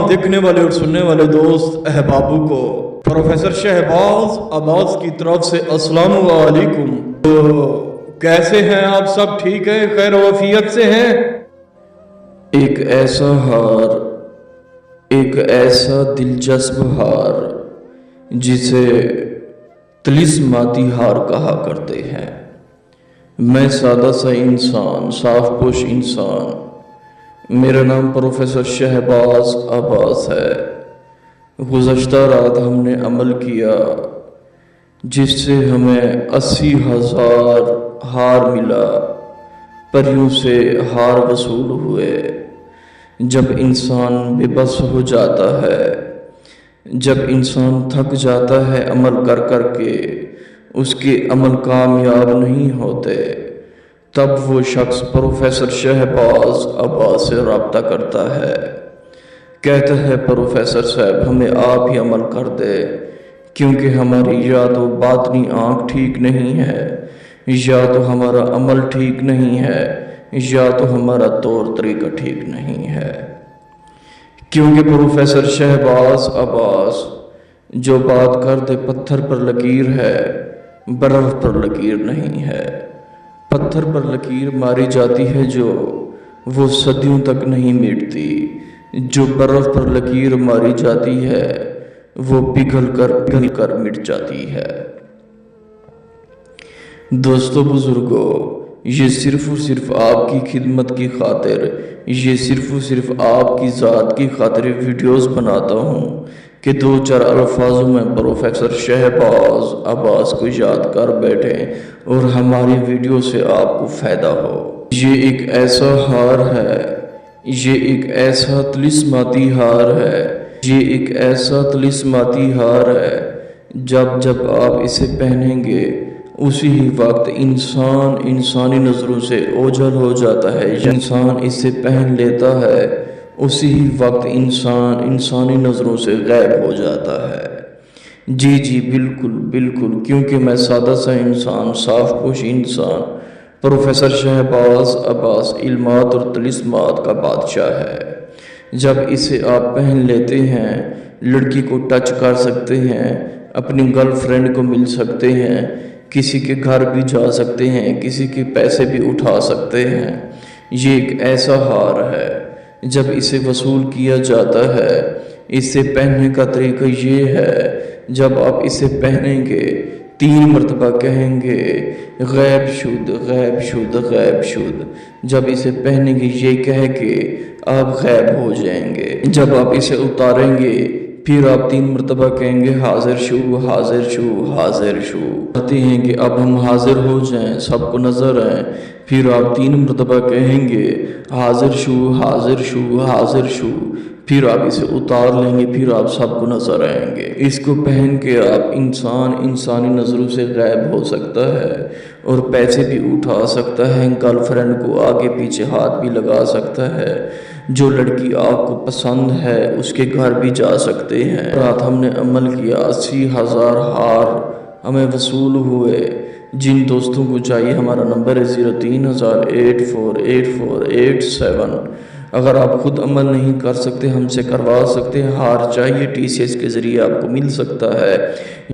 देखने वाले और सुनने वाले दोस्त अहबाबों को प्रोफेसर शहबाज अब्बास की तरफ से अस्सलाम वालेकुम। तो कैसे हैं आप सब? ठीक है, खैर वफियत से हैं? एक ऐसा हार, एक ऐसा दिलचस्प हार जिसे तिलिस्माती हार कहा करते हैं। मैं सादा सा इंसान, साफ पोश इंसान, मेरा नाम प्रोफेसर शहबाज अब्बास है। गुज़श्ता रात हमने अमल किया जिससे हमें 80,000 हार मिला, परियों से हार वसूल हुए। जब इंसान बेबस हो जाता है, जब इंसान थक जाता है अमल कर कर के, उसके अमल कामयाब नहीं होते, तब वो शख्स प्रोफेसर शहबाज अब्बास से रब्ता करता है। कहता है प्रोफेसर साहब हमें आप ही अमल कर दे, क्योंकि हमारी या तो बातनी आँख ठीक नहीं है, या तो हमारा अमल ठीक नहीं है, या तो हमारा तौर तरीका ठीक नहीं है। क्योंकि प्रोफेसर शहबाज अब्बास जो बात कर दे पत्थर पर लकीर है, बर्फ पर लकीर नहीं है। पत्थर पर लकीर मारी जाती है जो वो सदियों तक नहीं मिटती, जो बर्फ पर लकीर मारी जाती है वो पिघल कर मिट जाती है। दोस्तों बुजुर्गों, ये सिर्फ और सिर्फ आपकी खिदमत की खातिर, ये सिर्फ और सिर्फ आपकी ज़ात की खातिर वीडियोस बनाता हूँ कि दो चार अल्फाजों में प्रोफेसर शहबाज अब्बास को याद कर बैठें और हमारी वीडियो से आपको फ़ायदा हो। ये एक ऐसा हार है, ये एक ऐसा तिलिस्माती हार है, ये एक ऐसा तिलिस्माती हार है जब जब आप इसे पहनेंगे उसी ही वक्त इंसान इंसानी नज़रों से ओझल हो जाता है। इंसान इसे पहन लेता है उसी ही वक्त इंसान इंसानी नज़रों से गायब हो जाता है। जी बिल्कुल बिल्कुल, क्योंकि मैं सादा सा इंसान, साफ पोश इंसान, प्रोफेसर शहबाज अब्बास इल्मात और तिलिस्मात का बादशाह है। जब इसे आप पहन लेते हैं, लड़की को टच कर सकते हैं, अपनी गर्लफ्रेंड को मिल सकते हैं, किसी के घर भी जा सकते हैं, किसी के पैसे भी उठा सकते हैं। ये एक ऐसा हार है, जब इसे वसूल किया जाता है, इसे पहनने का तरीका ये है, जब आप इसे पहनेंगे 3 मरतबा कहेंगे गैब शुद्ध गैब शुद्ध गैब शुद्ध। जब इसे पहनेंगे ये कह के आप गैब हो जाएंगे। जब आप इसे उतारेंगे फिर आप 3 मरतबा कहेंगे हाजिर शू हाजिर शू हाजिर शू। कहते हैं कि अब हम हाजिर हो जाएं, सबको नज़र आए। फिर आप 3 मरतबा कहेंगे हाजिर शू हाजिर शू हाजिर शू। फिर आप इसे उतार लेंगे, फिर आप सबको नज़र आएंगे। इसको पहन के आप इंसान इंसानी नज़रों से गायब हो सकता है और पैसे भी उठा सकता है, गर्लफ्रेंड को आगे पीछे हाथ भी लगा सकता है, जो लड़की आपको पसंद है उसके घर भी जा सकते हैं। रात हमने अमल किया, 80,000 हार हमें वसूल हुए। जिन दोस्तों को चाहिए हमारा नंबर है 03,000848487। अगर आप खुद अमल नहीं कर सकते हमसे करवा सकते हैं। हार चाहिए TCS के ज़रिए आपको मिल सकता है।